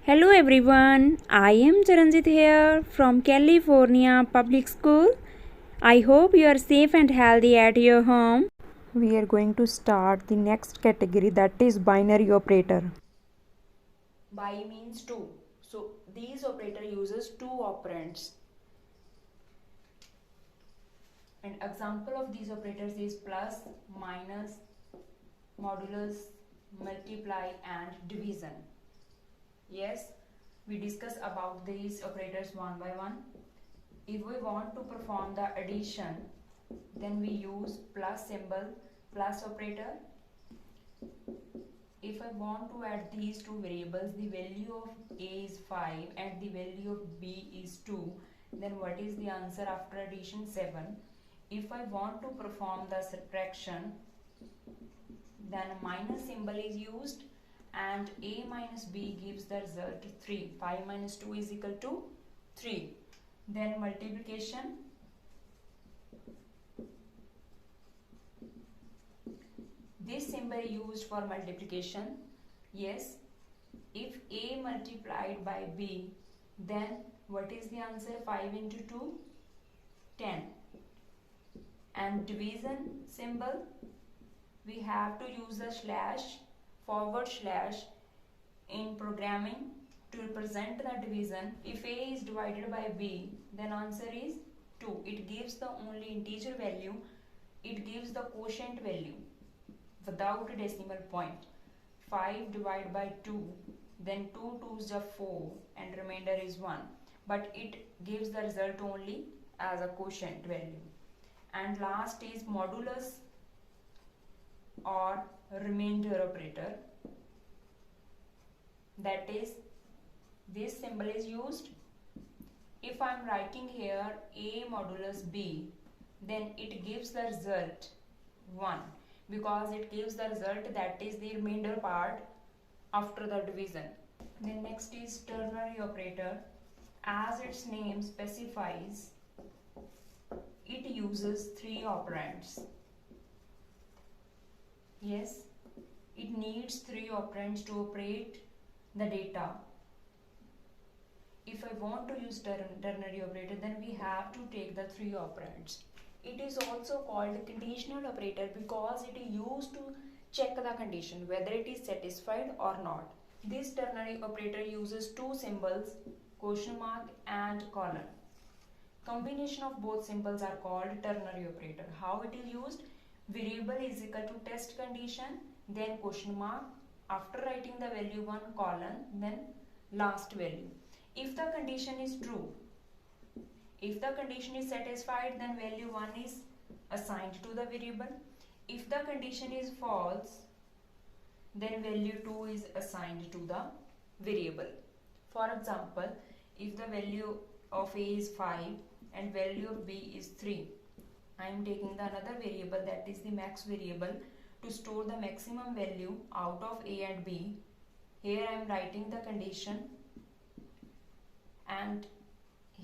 Hello everyone, I am Charanjit here from California Public School. I hope you are safe and healthy at your home. We are going to start the next category, that is binary operator. Bi means 2. So these operator uses 2 operands. An example of these operators is plus, minus, modulus, multiply and division. Yes, we discuss about these operators one by one. If we want to perform the addition, then we use plus symbol, plus operator. If I want to add these two variables, the value of a is 5 and the value of b is 2, then what is the answer after addition? 7. If I want to perform the subtraction, then minus symbol is used and a minus b gives the result 3. 5 minus 2 is equal to 3. Then multiplication, this symbol used for multiplication. Yes, if a multiplied by b, then what is the answer? 5 into 2, 10. And division symbol, we have to use the slash, forward slash in programming to represent the division. If a is divided by b, then answer is 2. It gives the only integer value. It gives the quotient value without a decimal point. 5 divided by 2, then 2 2s are 4 and remainder is 1. But it gives the result only as a quotient value. And last is modulus or remainder operator. That is, this symbol is used. If I am writing here a modulus b, then it gives the result 1, because it gives the result that is the remainder part after the division. Then next is ternary operator. As its name specifies, it uses 3 operands. Yes, it needs 3 operands to operate the data. If I want to use ternary operator, then we have to take the 3 operands. It is also called conditional operator because it is used to check the condition whether it is satisfied or not. This ternary operator uses 2 symbols, question mark and colon. Combination of both symbols are called ternary operator. How it is used? Variable is equal to test condition, then question mark, after writing the value 1 colon, then last value. If the condition is true, if the condition is satisfied, then value 1 is assigned to the variable. If the condition is false, then value 2 is assigned to the variable. For example, if the value of a is 5 and value of b is 3, I am taking the another variable, that is the max variable, to store the maximum value out of a and b. Here I am writing the condition, and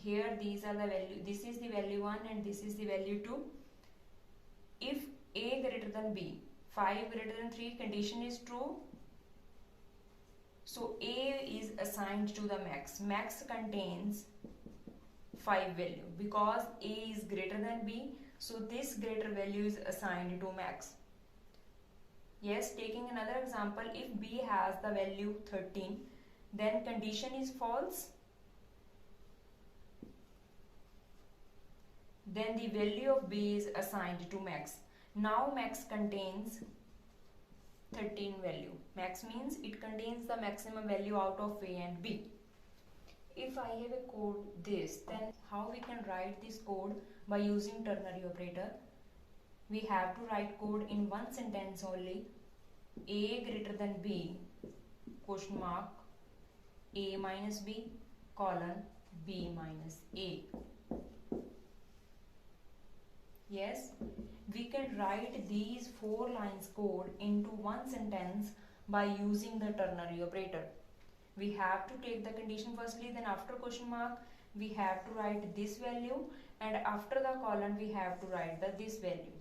here these are the value. This is the value 1 and this is the value 2. If a greater than b, 5 greater than 3, condition is true, so a is assigned to the max. Max contains 5 value because a is greater than b, so this greater value is assigned to max. Yes, taking another example, if b has the value 13, then condition is false, then the value of b is assigned to max. Now max contains 13 value. Max means it contains the maximum value out of a and b. If I have a code this, then how we can write this code by using ternary operator? We have to write code in one sentence only. A greater than b, question mark, a minus b, colon, b minus a. Yes, we can write these 4 lines code into one sentence by using the ternary operator. We have to take the condition firstly, then after question mark we have to write this value, and after the colon we have to write this value.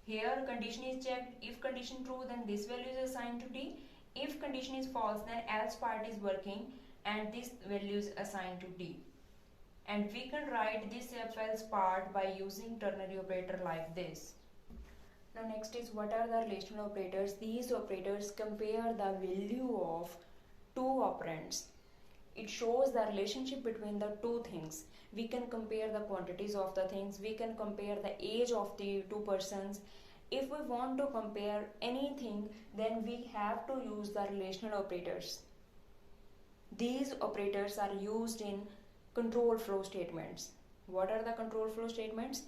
Here condition is checked. If condition true, then this value is assigned to D. If condition is false, then else part is working and this value is assigned to D. And we can write this if else part by using ternary operator like this. Now next is, what are the relational operators? These operators compare the value of two operands. It shows the relationship between the two things. We can compare the quantities of the things. We can compare the age of the two persons. If we want to compare anything, then we have to use the relational operators. These operators are used in control flow statements. What are the control flow statements?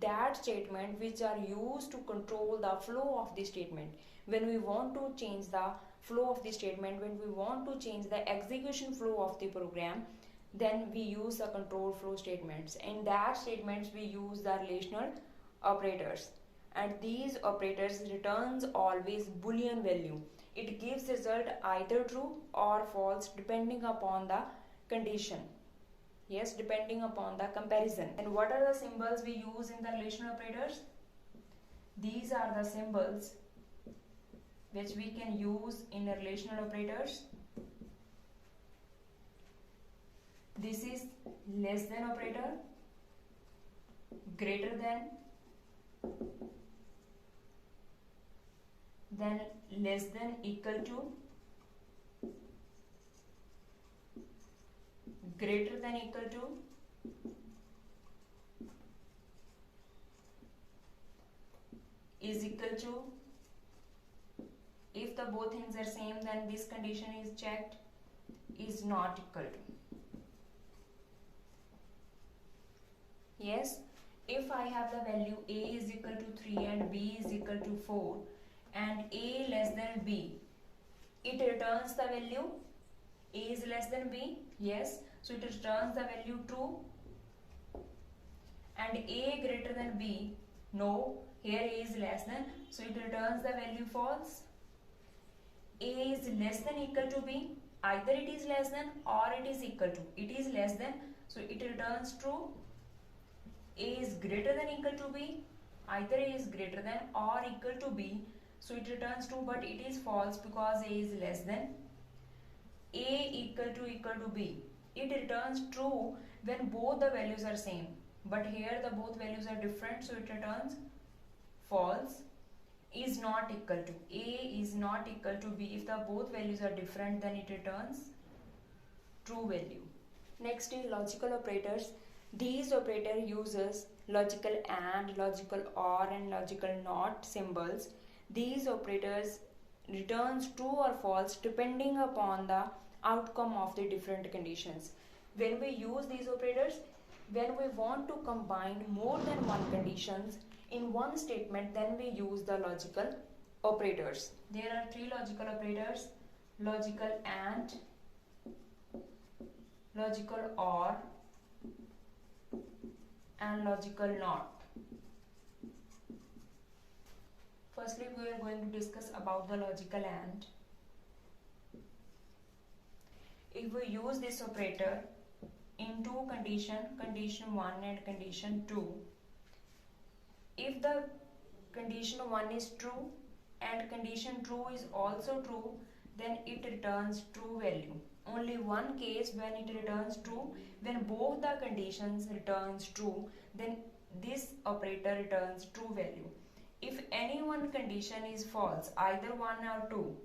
That statement which are used to control the flow of the statement. When we want to change the flow of the statement, when we want to change the execution flow of the program, then we use the control flow statements. In that statements we use the relational operators, and these operators returns always boolean value. It gives result either true or false depending upon the condition. Yes, depending upon the comparison. And what are the symbols we use in the relational operators? These are the symbols which we can use in the relational operators. This is less than operator, greater than, then less than equal to, greater than equal to, is equal to. If the both things are same, then this condition is checked, is not equal to. Yes, if I have the value a is equal to 3 and b is equal to 4 and a less than b, it returns the value a is less than b. Yes, so it returns the value true. And a greater than b, no, here a is less than, so it returns the value false. A is less than equal to b, either it is less than or it is equal to. It is less than, so it returns true. A is greater than equal to b, either A is greater than or equal to b, so it returns true, but it is false because A is less than. A equal to b, it returns true when both the values are same, but here the both values are different, so it returns false. Is not equal to, A is not equal to b, if the both values are different, then it returns true value. Next is logical operators. These operator uses logical and, logical or and logical not symbols. These operators returns true or false depending upon the outcome of the different conditions. When we use these operators, when we want to combine more than one conditions in one statement, then we use the logical operators. There are three logical operators: logical and, logical or, and logical not. Firstly, we are going to discuss about the logical and. If we use this operator in two conditions, condition 1 and condition 2, if the condition 1 is true and condition 2 is also true, then it returns true value. Only one case when it returns true, when both the conditions returns true, then this operator returns true value. If any one condition is false, either 1 or 2,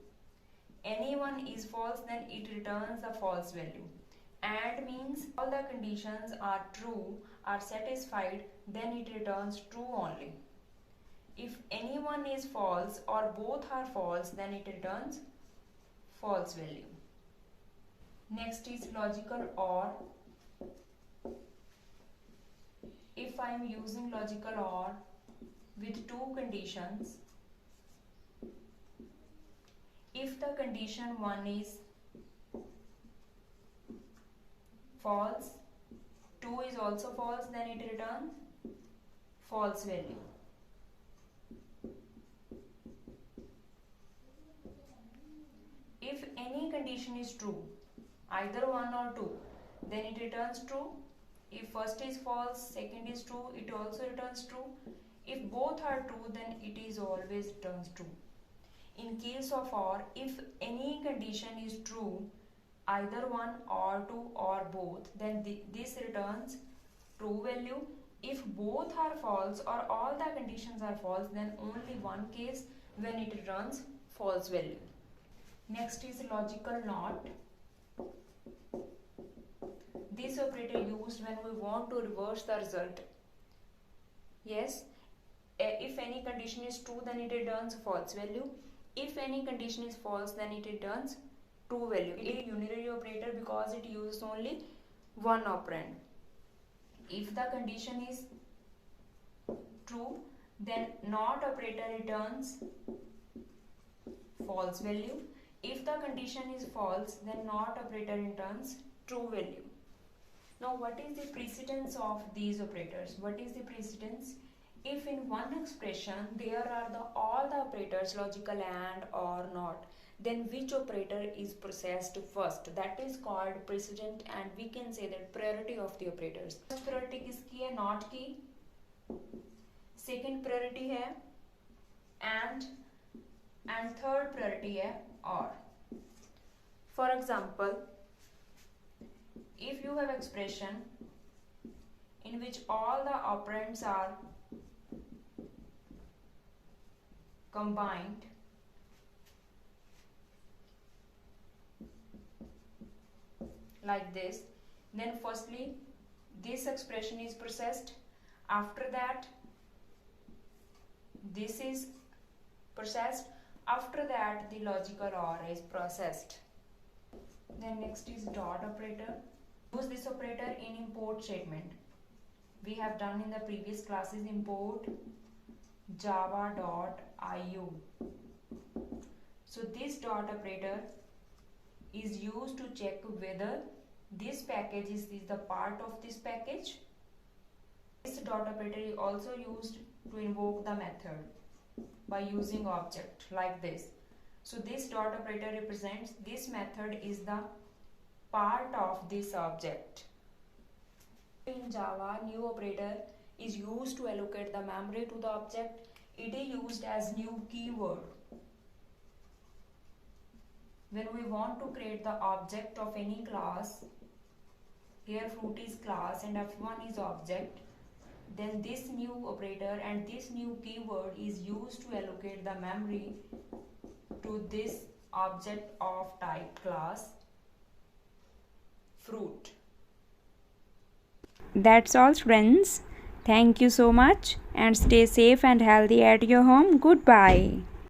any one is false, then it returns the false value. And means all the conditions are true, are satisfied, then it returns true only. If any one is false or both are false, then it returns false value. Next is logical or. If I am using logical or with two conditions, if the condition 1 is false, 2 is also false, then it returns false value. If any condition is true, either 1 or 2, then it returns true. If first is false, second is true, it also returns true. If both are true, then it is always returns true. In case of or, if any condition is true, either one or two or both, then this returns true value. If both are false or all the conditions are false, then only one case when it returns false value. Next is logical not. This operator used when we want to reverse the result. Yes, if any condition is true, then it returns false value. If any condition is false, then it returns true value. It is a unary operator because it uses only one operand. If the condition is true, then not operator returns false value. If the condition is false, then not operator returns true value. Now, what is the precedence of these operators? What is the precedence? If in one expression there are all the operators logical and or not, then which operator is processed first? That is called precedent, and we can say that priority of the operators. First priority किसकी है? Not की. Second priority है and third priority है or. For example, if you have expression in which all the operands are combined, like this, then firstly this expression is processed. After that this is processed. After that the logical or is processed. Then next is dot operator. Use this operator in import statement. We have done in the previous classes import java.io. So this dot operator is used to check whether this package is the part of this package. This dot operator is also used to invoke the method by using object like this. So this dot operator represents this method is the part of this object. In Java, new operator is used to allocate the memory to the object. It is used as new keyword. When we want to create the object of any class, here fruit is class and f1 is object, then this new operator and this new keyword is used to allocate the memory to this object of type class fruit. That's all, friends. Thank you so much and stay safe and healthy at your home. Goodbye.